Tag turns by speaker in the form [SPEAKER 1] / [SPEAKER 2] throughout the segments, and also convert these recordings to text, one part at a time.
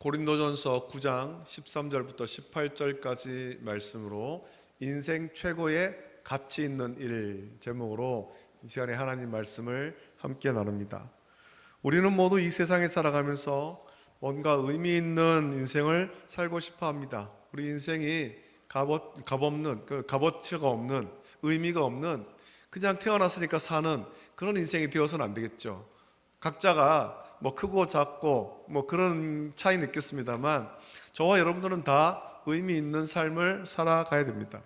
[SPEAKER 1] 고린도전서 9장 13절부터 18절까지 말씀으로 인생 최고의 가치 있는 일 제목으로 이 시간에 하나님 말씀을 함께 나눕니다. 우리는 모두 이 세상에 살아가면서 뭔가 의미 있는 인생을 살고 싶어 합니다. 우리 인생이 값어치가 없는, 의미가 없는, 그냥 태어났으니까 사는 그런 인생이 되어서는 안 되겠죠. 각자가 크고 작고 그런 차이는 있겠습니다만 저와 여러분들은 다 의미 있는 삶을 살아가야 됩니다.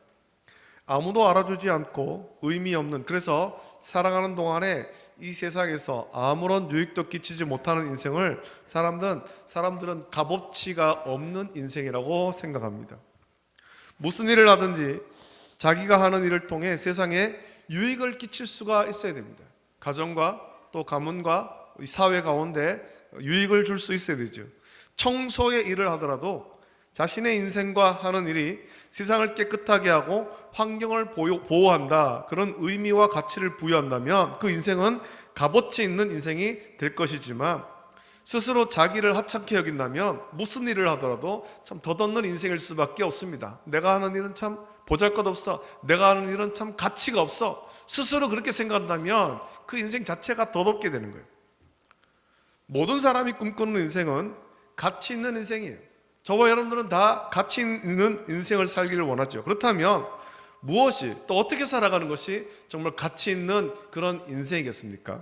[SPEAKER 1] 아무도 알아주지 않고 의미 없는, 그래서 살아가는 동안에 이 세상에서 아무런 유익도 끼치지 못하는 인생을 사람들은 값어치가 없는 인생이라고 생각합니다. 무슨 일을 하든지 자기가 하는 일을 통해 세상에 유익을 끼칠 수가 있어야 됩니다. 가정과 또 가문과 이 사회 가운데 유익을 줄 수 있어야 되죠. 청소의 일을 하더라도 자신의 인생과 하는 일이 세상을 깨끗하게 하고 환경을 보호한다, 그런 의미와 가치를 부여한다면 그 인생은 값어치 있는 인생이 될 것이지만, 스스로 자기를 하찮게 여긴다면 무슨 일을 하더라도 참 덧없는 인생일 수밖에 없습니다. 내가 하는 일은 참 보잘것없어, 내가 하는 일은 참 가치가 없어, 스스로 그렇게 생각한다면 그 인생 자체가 덧없게 되는 거예요. 모든 사람이 꿈꾸는 인생은 가치 있는 인생이에요. 저와 여러분들은 다 가치 있는 인생을 살기를 원하죠. 그렇다면 무엇이, 또 어떻게 살아가는 것이 정말 가치 있는 그런 인생이겠습니까?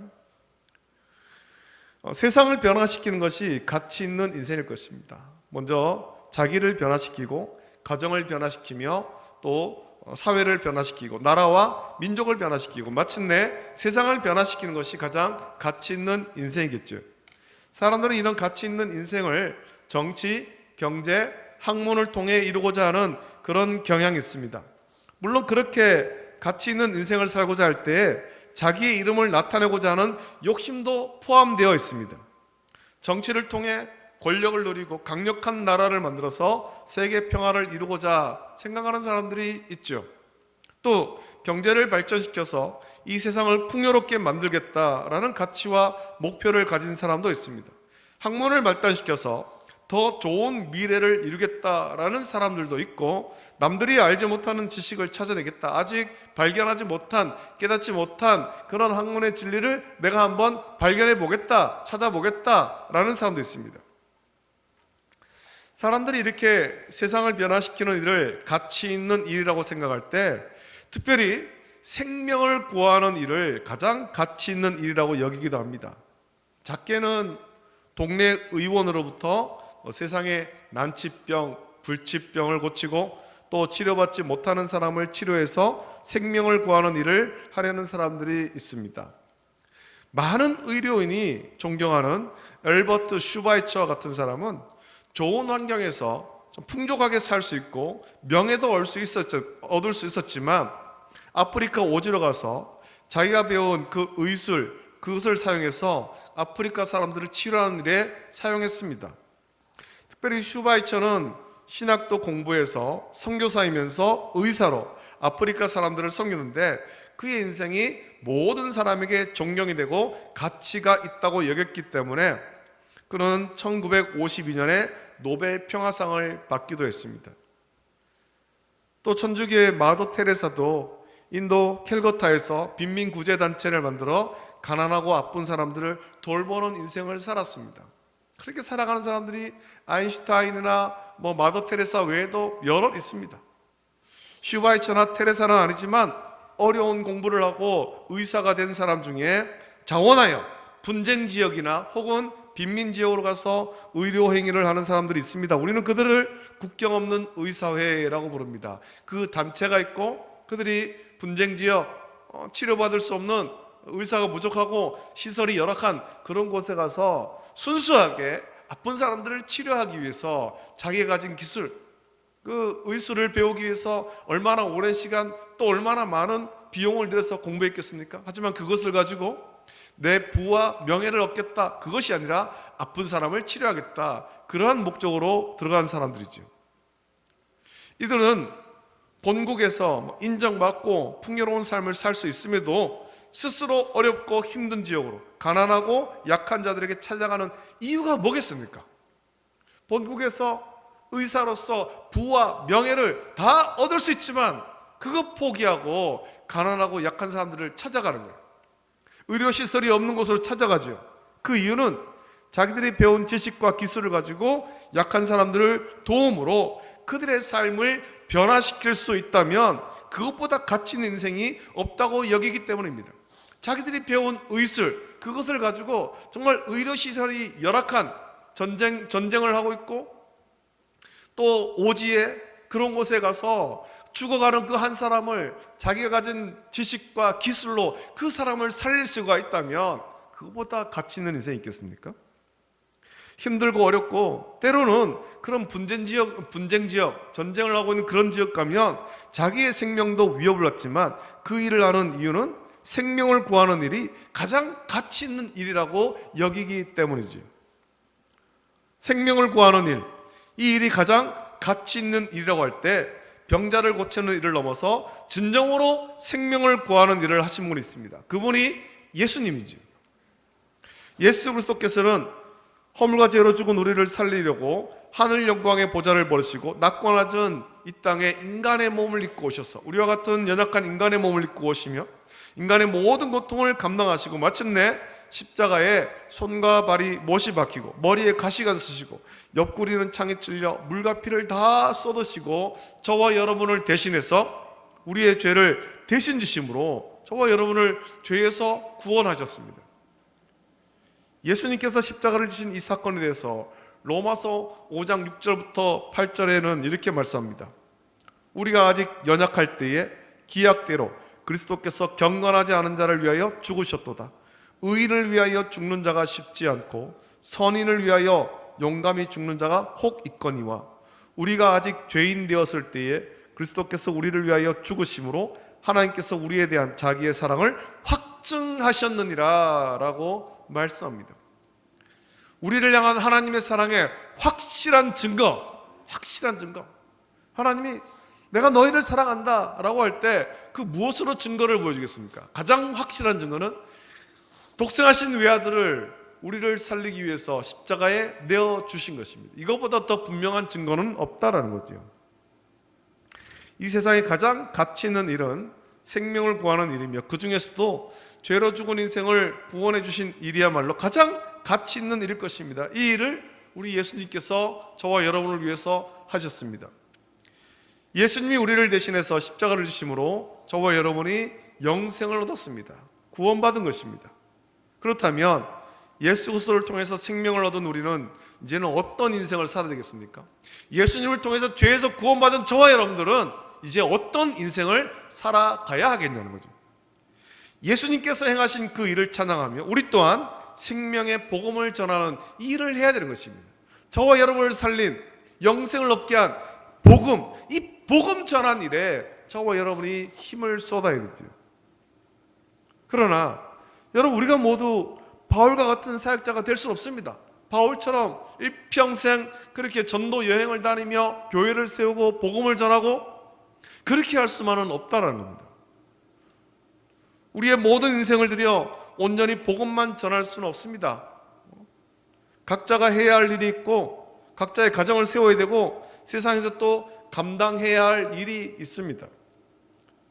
[SPEAKER 1] 세상을 변화시키는 것이 가치 있는 인생일 것입니다. 먼저 자기를 변화시키고 가정을 변화시키며 또 사회를 변화시키고 나라와 민족을 변화시키고 마침내 세상을 변화시키는 것이 가장 가치 있는 인생이겠죠. 사람들은 이런 가치 있는 인생을 정치, 경제, 학문을 통해 이루고자 하는 그런 경향이 있습니다. 물론 그렇게 가치 있는 인생을 살고자 할 때 자기의 이름을 나타내고자 하는 욕심도 포함되어 있습니다. 정치를 통해 권력을 누리고 강력한 나라를 만들어서 세계 평화를 이루고자 생각하는 사람들이 있죠. 또 경제를 발전시켜서 이 세상을 풍요롭게 만들겠다라는 가치와 목표를 가진 사람도 있습니다. 학문을 발달시켜서 더 좋은 미래를 이루겠다라는 사람들도 있고, 남들이 알지 못하는 지식을 찾아내겠다, 아직 발견하지 못한, 깨닫지 못한 그런 학문의 진리를 내가 한번 발견해 보겠다, 찾아보겠다라는 사람도 있습니다. 사람들이 이렇게 세상을 변화시키는 일을 가치 있는 일이라고 생각할 때 특별히 생명을 구하는 일을 가장 가치 있는 일이라고 여기기도 합니다. 작게는 동네 의원으로부터 세상의 난치병, 불치병을 고치고 또 치료받지 못하는 사람을 치료해서 생명을 구하는 일을 하려는 사람들이 있습니다. 많은 의료인이 존경하는 엘버트 슈바이처 같은 사람은 좋은 환경에서 좀 풍족하게 살 수 있고 명예도 얻을 수 있었지만 아프리카 오지로 가서 자기가 배운 그 의술, 그것을 사용해서 아프리카 사람들을 치료하는 일에 사용했습니다. 특별히 슈바이처는 신학도 공부해서 선교사이면서 의사로 아프리카 사람들을 섬기는데 그의 인생이 모든 사람에게 존경이 되고 가치가 있다고 여겼기 때문에 그는 1952년에 노벨 평화상을 받기도 했습니다. 또 천주교의 마더 테레사도 인도 캘거타에서 빈민구제단체를 만들어 가난하고 아픈 사람들을 돌보는 인생을 살았습니다. 그렇게 살아가는 사람들이 아인슈타인이나 마더 테레사 외에도 여럿 있습니다. 슈바이처나 테레사는 아니지만 어려운 공부를 하고 의사가 된 사람 중에 자원하여 분쟁 지역이나 혹은 빈민 지역으로 가서 의료 행위를 하는 사람들이 있습니다. 우리는 그들을 국경 없는 의사회라고 부릅니다. 그 단체가 있고 그들이 분쟁 지역, 치료받을 수 없는, 의사가 부족하고 시설이 열악한 그런 곳에 가서 순수하게 아픈 사람들을 치료하기 위해서 자기가 가진 기술, 그 의술을 배우기 위해서 얼마나 오랜 시간 또 얼마나 많은 비용을 들여서 공부했겠습니까? 하지만 그것을 가지고 내 부와 명예를 얻겠다, 그것이 아니라 아픈 사람을 치료하겠다, 그러한 목적으로 들어간 사람들이죠. 이들은 본국에서 인정받고 풍요로운 삶을 살 수 있음에도 스스로 어렵고 힘든 지역으로 가난하고 약한 자들에게 찾아가는 이유가 뭐겠습니까? 본국에서 의사로서 부와 명예를 다 얻을 수 있지만 그거 포기하고 가난하고 약한 사람들을 찾아가는 거예요. 의료시설이 없는 곳으로 찾아가죠. 그 이유는 자기들이 배운 지식과 기술을 가지고 약한 사람들을 도움으로 그들의 삶을 변화시킬 수 있다면 그것보다 가치 있는 인생이 없다고 여기기 때문입니다. 자기들이 배운 의술, 그것을 가지고 정말 의료시설이 열악한 전쟁을 하고 있고 또 오지에 그런 곳에 가서 죽어가는 그 한 사람을 자기가 가진 지식과 기술로 그 사람을 살릴 수가 있다면 그것보다 가치 있는 인생이 있겠습니까? 힘들고 어렵고 때로는 그런 분쟁 지역, 전쟁을 하고 있는 그런 지역 가면 자기의 생명도 위협을 받지만 그 일을 하는 이유는 생명을 구하는 일이 가장 가치 있는 일이라고 여기기 때문이죠. 생명을 구하는 일, 이 일이 가장 가치 있는 일이라고 할 때 병자를 고치는 일을 넘어서 진정으로 생명을 구하는 일을 하신 분이 있습니다. 그분이 예수님이죠. 예수 그리스도께서는 허물과 죄로 죽은 우리를 살리려고 하늘 영광의 보좌를 버리시고 낮고 낮은 이 땅에 인간의 몸을 입고 오셔서 우리와 같은 연약한 인간의 몸을 입고 오시며 인간의 모든 고통을 감당하시고 마침내 십자가에 손과 발이 못이 박히고 머리에 가시가 쓰시고 옆구리는 창에 찔려 물과 피를 다 쏟으시고 저와 여러분을 대신해서 우리의 죄를 대신 지심으로 저와 여러분을 죄에서 구원하셨습니다. 예수님께서 십자가를 지신 이 사건에 대해서 로마서 5장 6절부터 8절에는 이렇게 말씀합니다. 우리가 아직 연약할 때에 기약대로 그리스도께서 경건하지 않은 자를 위하여 죽으셨도다. 의인을 위하여 죽는 자가 쉽지 않고 선인을 위하여 용감히 죽는 자가 혹 있거니와 우리가 아직 죄인 되었을 때에 그리스도께서 우리를 위하여 죽으심으로 하나님께서 우리에 대한 자기의 사랑을 확증하셨느니라 라고 말씀합니다. 우리를 향한 하나님의 사랑의 확실한 증거. 하나님이 내가 너희를 사랑한다 라고 할 때 그 무엇으로 증거를 보여주겠습니까? 가장 확실한 증거는 독생하신 외아들을 우리를 살리기 위해서 십자가에 내어주신 것입니다. 이것보다 더 분명한 증거는 없다라는 거죠. 이 세상에 가장 가치 있는 일은 생명을 구하는 일이며 그 중에서도 죄로 죽은 인생을 구원해 주신 일이야말로 가장 가치 있는 일일 것입니다. 이 일을 우리 예수님께서 저와 여러분을 위해서 하셨습니다. 예수님이 우리를 대신해서 십자가를 지심으로 저와 여러분이 영생을 얻었습니다. 구원받은 것입니다. 그렇다면 예수 그리스도를 통해서 생명을 얻은 우리는 이제는 어떤 인생을 살아야 되겠습니까? 예수님을 통해서 죄에서 구원받은 저와 여러분들은 이제 어떤 인생을 살아가야 하겠냐는 거죠. 예수님께서 행하신 그 일을 찬양하며 우리 또한 생명의 복음을 전하는 이 일을 해야 되는 것입니다. 저와 여러분을 살린 영생을 얻게 한 복음, 이 복음 전한 일에 저와 여러분이 힘을 쏟아야 되죠. 그러나 여러분, 우리가 모두 바울과 같은 사역자가 될 수는 없습니다. 바울처럼 일평생 그렇게 전도 여행을 다니며 교회를 세우고 복음을 전하고 그렇게 할 수만은 없다라는 겁니다. 우리의 모든 인생을 들여 온전히 복음만 전할 수는 없습니다. 각자가 해야 할 일이 있고 각자의 가정을 세워야 되고 세상에서 또 감당해야 할 일이 있습니다.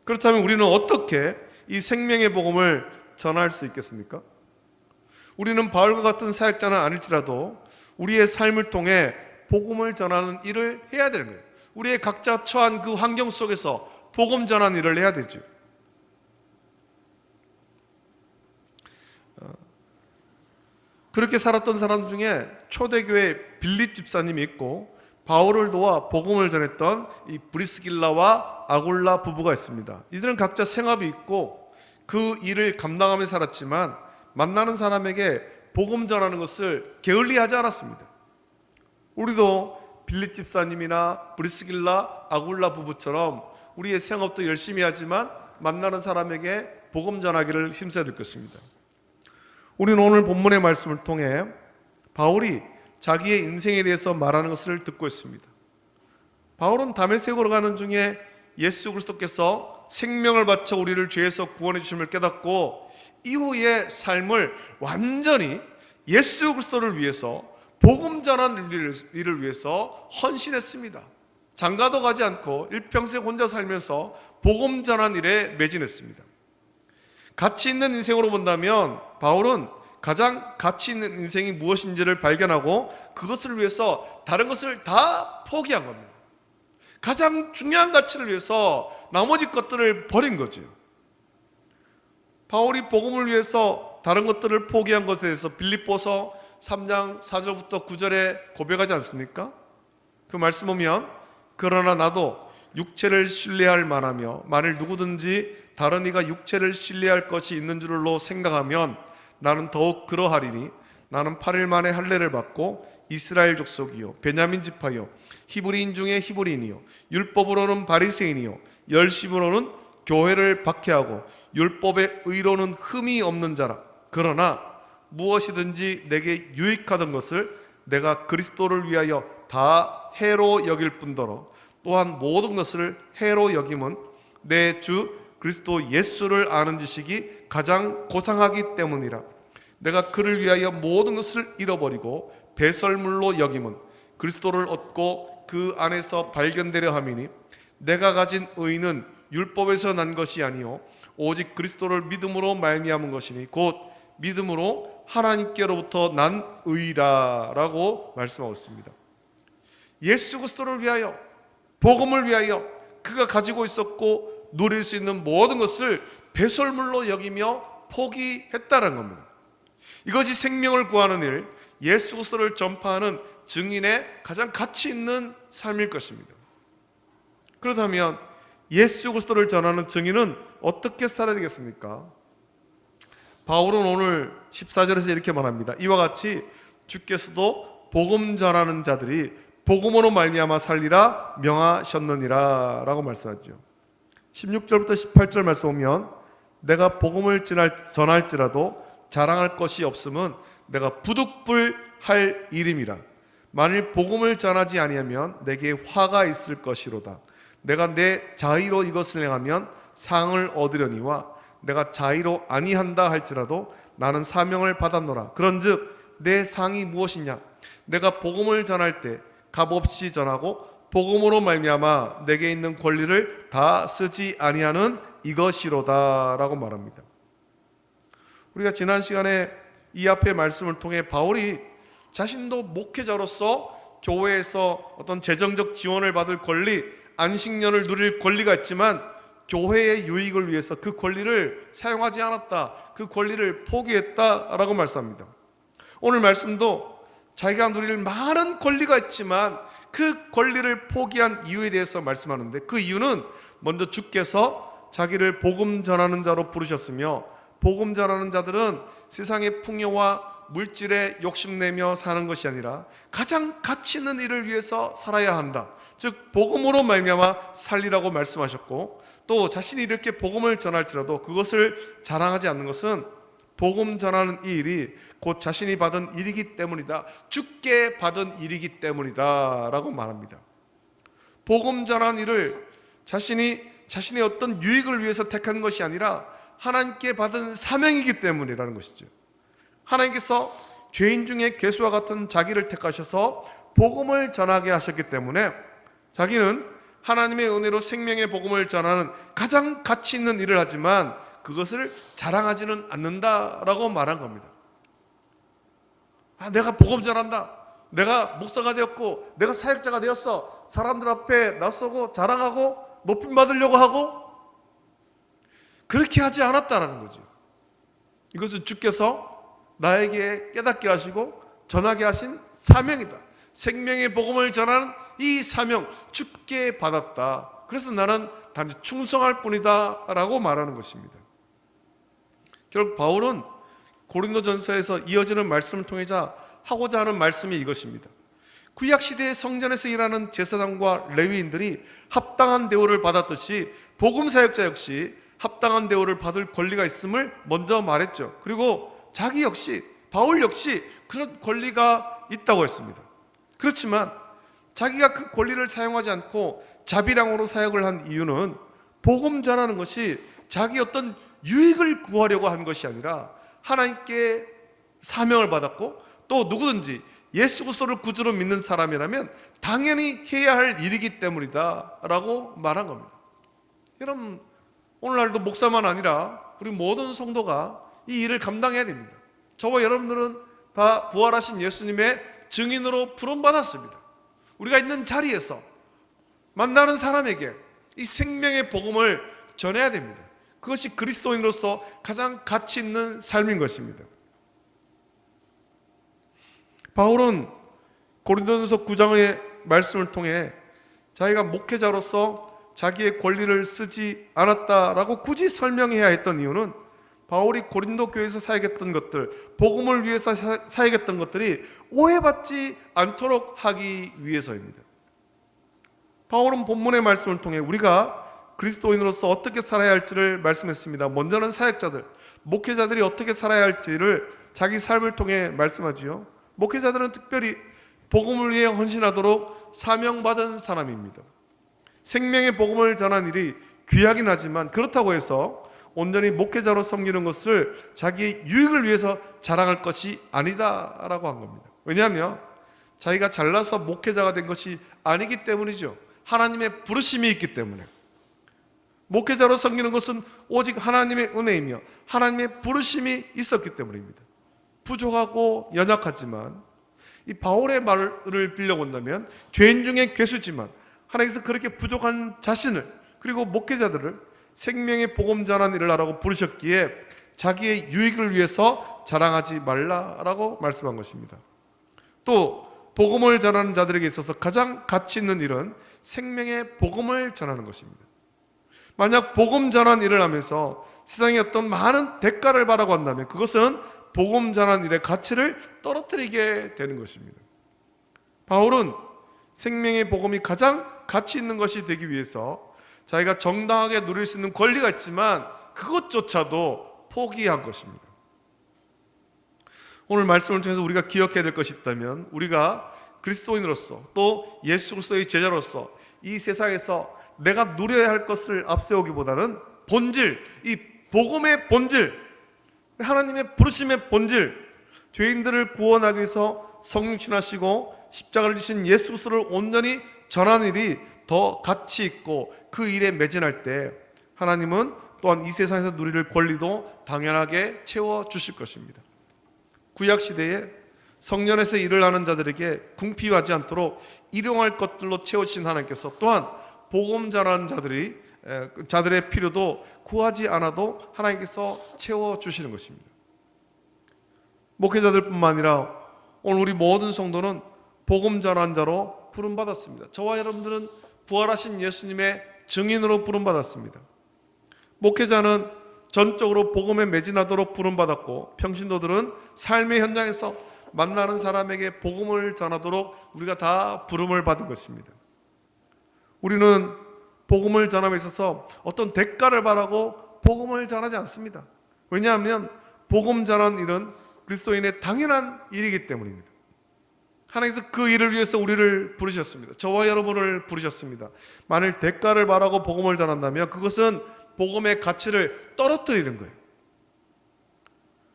[SPEAKER 1] 그렇다면 우리는 어떻게 이 생명의 복음을 전할 수 있겠습니까? 우리는 바울과 같은 사역자는 아닐지라도 우리의 삶을 통해 복음을 전하는 일을 해야 되는 거예요. 우리의 각자 처한 그 환경 속에서 복음 전하는 일을 해야 되죠. 그렇게 살았던 사람 중에 초대교회 빌립 집사님이 있고 바울을 도와 복음을 전했던 이 브리스길라와 아굴라 부부가 있습니다. 이들은 각자 생업이 있고 그 일을 감당하며 살았지만 만나는 사람에게 복음 전하는 것을 게을리하지 않았습니다. 우리도 빌립 집사님이나 브리스길라 아굴라 부부처럼 우리의 생업도 열심히 하지만 만나는 사람에게 복음 전하기를 힘써야 될 것입니다. 우리는 오늘 본문의 말씀을 통해 바울이 자기의 인생에 대해서 말하는 것을 듣고 있습니다. 바울은 다메섹으로 가는 중에 예수 그리스도께서 생명을 바쳐 우리를 죄에서 구원해 주심을 깨닫고 이후의 삶을 완전히 예수 그리스도를 위해서 복음 전하는 일을 위해서 헌신했습니다. 장가도 가지 않고 일평생 혼자 살면서 복음 전하는 일에 매진했습니다. 가치 있는 인생으로 본다면 바울은 가장 가치 있는 인생이 무엇인지를 발견하고 그것을 위해서 다른 것을 다 포기한 겁니다. 가장 중요한 가치를 위해서 나머지 것들을 버린 거죠. 바울이 복음을 위해서 다른 것들을 포기한 것에 대해서 빌립보서 3장 4절부터 9절에 고백하지 않습니까? 그 말씀 보면 그러나 나도 육체를 신뢰할 만하며 만일 누구든지 다른 이가 육체를 신뢰할 것이 있는 줄로 생각하면 나는 더욱 그러하리니 나는 8일 만에 할례를 받고 이스라엘 족속이요 베냐민 지파요 히브리인 중에 히브리인이요 율법으로는 바리새인이요 열심으로는 교회를 박해하고 율법의 의로는 흠이 없는 자라. 그러나 무엇이든지 내게 유익하던 것을 내가 그리스도를 위하여 다 해로 여길 뿐더러 또한 모든 것을 해로 여김은 내 주 그리스도 예수를 아는 지식이 가장 고상하기 때문이라. 내가 그를 위하여 모든 것을 잃어버리고 배설물로 여김은 그리스도를 얻고 그 안에서 발견되려 함이니 내가 가진 의는 율법에서 난 것이 아니요 오직 그리스도를 믿음으로 말미암은 것이니 곧 믿음으로 하나님께로부터 난 의라라고 말씀하고 있습니다. 예수 그리스도를 위하여, 복음을 위하여 그가 가지고 있었고 누릴 수 있는 모든 것을 배설물로 여기며 포기했다는 겁니다. 이것이 생명을 구하는 일, 예수 그리스도를 전파하는 증인의 가장 가치 있는 삶일 것입니다. 그렇다면 예수 그리스도를 전하는 증인은 어떻게 살아야 되겠습니까? 바울은 오늘 14절에서 이렇게 말합니다. 이와 같이 주께서도 복음 전하는 자들이 복음으로 말미암아 살리라 명하셨느니라 라고 말씀하죠. 16절부터 18절 말씀 보면 내가 복음을 전할지라도 자랑할 것이 없음은 내가 부득불할 일임이라. 만일 복음을 전하지 아니하면 내게 화가 있을 것이로다. 내가 내 자의로 이것을 행하면 상을 얻으려니와 내가 자의로 아니한다 할지라도 나는 사명을 받았노라. 그런즉 내 상이 무엇이냐? 내가 복음을 전할 때 값없이 전하고 복음으로 말미암아 내게 있는 권리를 다 쓰지 아니하는 이것이로다 라고 말합니다. 우리가 지난 시간에 이 앞의 말씀을 통해 바울이 자신도 목회자로서 교회에서 어떤 재정적 지원을 받을 권리, 안식년을 누릴 권리가 있지만 교회의 유익을 위해서 그 권리를 사용하지 않았다, 그 권리를 포기했다라고 말씀합니다. 오늘 말씀도 자기가 누릴 많은 권리가 있지만 그 권리를 포기한 이유에 대해서 말씀하는데, 그 이유는 먼저 주께서 자기를 복음 전하는 자로 부르셨으며 복음 전하는 자들은 세상의 풍요와 물질에 욕심내며 사는 것이 아니라 가장 가치 있는 일을 위해서 살아야 한다. 즉 복음으로 말미암아 살리라고 말씀하셨고, 또 자신이 이렇게 복음을 전할지라도 그것을 자랑하지 않는 것은 복음 전하는 이 일이 곧 자신이 받은 일이기 때문이다, 주께 받은 일이기 때문이다 라고 말합니다. 복음 전하는 일을 자신의 어떤 유익을 위해서 택한 것이 아니라 하나님께 받은 사명이기 때문이라는 것이죠. 하나님께서 죄인 중에 괴수와 같은 자기를 택하셔서 복음을 전하게 하셨기 때문에 자기는 하나님의 은혜로 생명의 복음을 전하는 가장 가치 있는 일을 하지만 그것을 자랑하지는 않는다라고 말한 겁니다. 내가 복음 전한다, 내가 목사가 되었고 내가 사역자가 되었어, 사람들 앞에 나서고 자랑하고 높임 받으려고 하고, 그렇게 하지 않았다라는 거죠. 이것은 주께서 나에게 깨닫게 하시고 전하게 하신 사명이다. 생명의 복음을 전하는 이 사명 주께 받았다. 그래서 나는 단지 충성할 뿐이다 라고 말하는 것입니다. 결국 바울은 고린도전서에서 이어지는 말씀을 통해 하고자 하는 말씀이 이것입니다. 구약시대의 성전에서 일하는 제사장과 레위인들이 합당한 대우를 받았듯이 복음사역자 역시 합당한 대우를 받을 권리가 있음을 먼저 말했죠. 그리고 자기 역시, 바울 역시 그런 권리가 있다고 했습니다. 그렇지만 자기가 그 권리를 사용하지 않고 자비량으로 사역을 한 이유는 복음 전하는 것이 자기 어떤 유익을 구하려고 한 것이 아니라 하나님께 사명을 받았고 또 누구든지 예수 그리스도를 구주로 믿는 사람이라면 당연히 해야 할 일이기 때문이다 라고 말한 겁니다. 여러분, 오늘날도 목사만 아니라 우리 모든 성도가 이 일을 감당해야 됩니다. 저와 여러분들은 다 부활하신 예수님의 증인으로 부름받았습니다. 우리가 있는 자리에서 만나는 사람에게 이 생명의 복음을 전해야 됩니다. 그것이 그리스도인으로서 가장 가치 있는 삶인 것입니다. 바울은 고린도전서 9장의 말씀을 통해 자기가 목회자로서 자기의 권리를 쓰지 않았다라고 굳이 설명해야 했던 이유는 바울이 고린도 교회에서 사역했던 것들, 복음을 위해서 사역했던 것들이 오해받지 않도록 하기 위해서입니다. 바울은 본문의 말씀을 통해 우리가 그리스도인으로서 어떻게 살아야 할지를 말씀했습니다. 먼저는 사역자들, 목회자들이 어떻게 살아야 할지를 자기 삶을 통해 말씀하지요. 목회자들은 특별히 복음을 위해 헌신하도록 사명받은 사람입니다. 생명의 복음을 전한 일이 귀하긴 하지만 그렇다고 해서 온전히 목회자로 섬기는 것을 자기의 유익을 위해서 자랑할 것이 아니다라고 한 겁니다. 왜냐하면 자기가 잘나서 목회자가 된 것이 아니기 때문이죠. 하나님의 부르심이 있기 때문에. 목회자로 섬기는 것은 오직 하나님의 은혜이며 하나님의 부르심이 있었기 때문입니다. 부족하고 연약하지만 이 바울의 말을 빌려본다면 죄인 중에 괴수지만 하나님께서 그렇게 부족한 자신을 그리고 목회자들을 생명의 복음 전하는 일을 하라고 부르셨기에 자기의 유익을 위해서 자랑하지 말라라고 말씀한 것입니다. 또 복음을 전하는 자들에게 있어서 가장 가치 있는 일은 생명의 복음을 전하는 것입니다. 만약 복음 전한 일을 하면서 세상에 어떤 많은 대가를 바라고 한다면 그것은 복음 전한 일의 가치를 떨어뜨리게 되는 것입니다. 바울은 생명의 복음이 가장 가치 있는 것이 되기 위해서 자기가 정당하게 누릴 수 있는 권리가 있지만 그것조차도 포기한 것입니다. 오늘 말씀을 통해서 우리가 기억해야 될 것이 있다면 우리가 그리스도인으로서 또 예수 그리스도의 제자로서 이 세상에서 내가 누려야 할 것을 앞세우기보다는 본질, 이 복음의 본질, 하나님의 부르심의 본질, 죄인들을 구원하기 위해서 성육신하시고 십자가를 지신 예수 그리스도를 온전히 전하는 일이 더 가치 있고 그 일에 매진할 때 하나님은 또한 이 세상에서 누릴 권리도 당연하게 채워주실 것입니다. 구약시대에 성전에서 일을 하는 자들에게 궁핍하지 않도록 일용할 것들로 채워주신 하나님께서 또한 복음 전하는 자들의 필요도 구하지 않아도 하나님께서 채워주시는 것입니다. 목회자들뿐만 아니라 오늘 우리 모든 성도는 복음 전하는 자로 부름받았습니다. 저와 여러분들은 부활하신 예수님의 증인으로 부름받았습니다. 목회자는 전적으로 복음에 매진하도록 부름받았고 평신도들은 삶의 현장에서 만나는 사람에게 복음을 전하도록 우리가 다 부름을 받은 것입니다. 우리는 복음을 전함에 있어서 어떤 대가를 바라고 복음을 전하지 않습니다. 왜냐하면 복음 전하는 일은 그리스도인의 당연한 일이기 때문입니다. 하나님께서 그 일을 위해서 우리를 부르셨습니다. 저와 여러분을 부르셨습니다. 만일 대가를 바라고 복음을 전한다면 그것은 복음의 가치를 떨어뜨리는 거예요.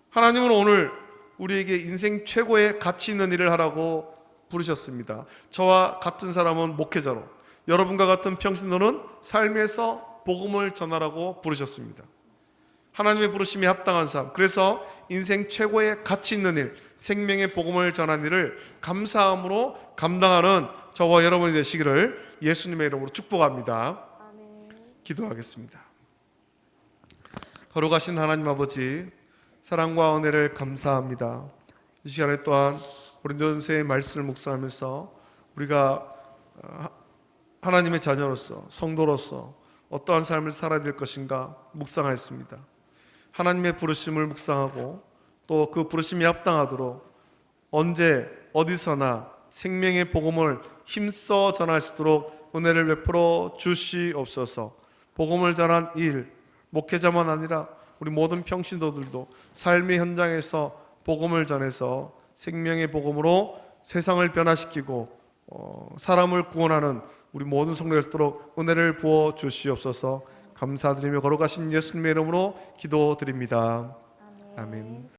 [SPEAKER 1] 하나님은 오늘 우리에게 인생 최고의 가치 있는 일을 하라고 부르셨습니다. 저와 같은 사람은 목회자로, 여러분과 같은 평신도는 삶에서 복음을 전하라고 부르셨습니다. 하나님의 부르심이 합당한 삶, 그래서 인생 최고의 가치 있는 일, 생명의 복음을 전하는 일을 감사함으로 감당하는 저와 여러분이 되시기를 예수님의 이름으로 축복합니다. 기도하겠습니다. 거룩하신 하나님 아버지, 사랑과 은혜를 감사합니다. 이 시간에 또한 고린도전서의 말씀을 묵상하면서 우리가 하나님의 자녀로서, 성도로서 어떠한 삶을 살아야 될 것인가 묵상하였습니다. 하나님의 부르심을 묵상하고 또 그 부르심이 합당하도록 언제 어디서나 생명의 복음을 힘써 전할 수 있도록 은혜를 베풀어 주시옵소서. 복음을 전한 일, 목회자만 아니라 우리 모든 평신도들도 삶의 현장에서 복음을 전해서 생명의 복음으로 세상을 변화시키고 사람을 구원하는 우리 모든 성도가 있도록 은혜를 부어 주시옵소서. 감사드리며 거룩하신 예수님의 이름으로 기도드립니다. 아멘.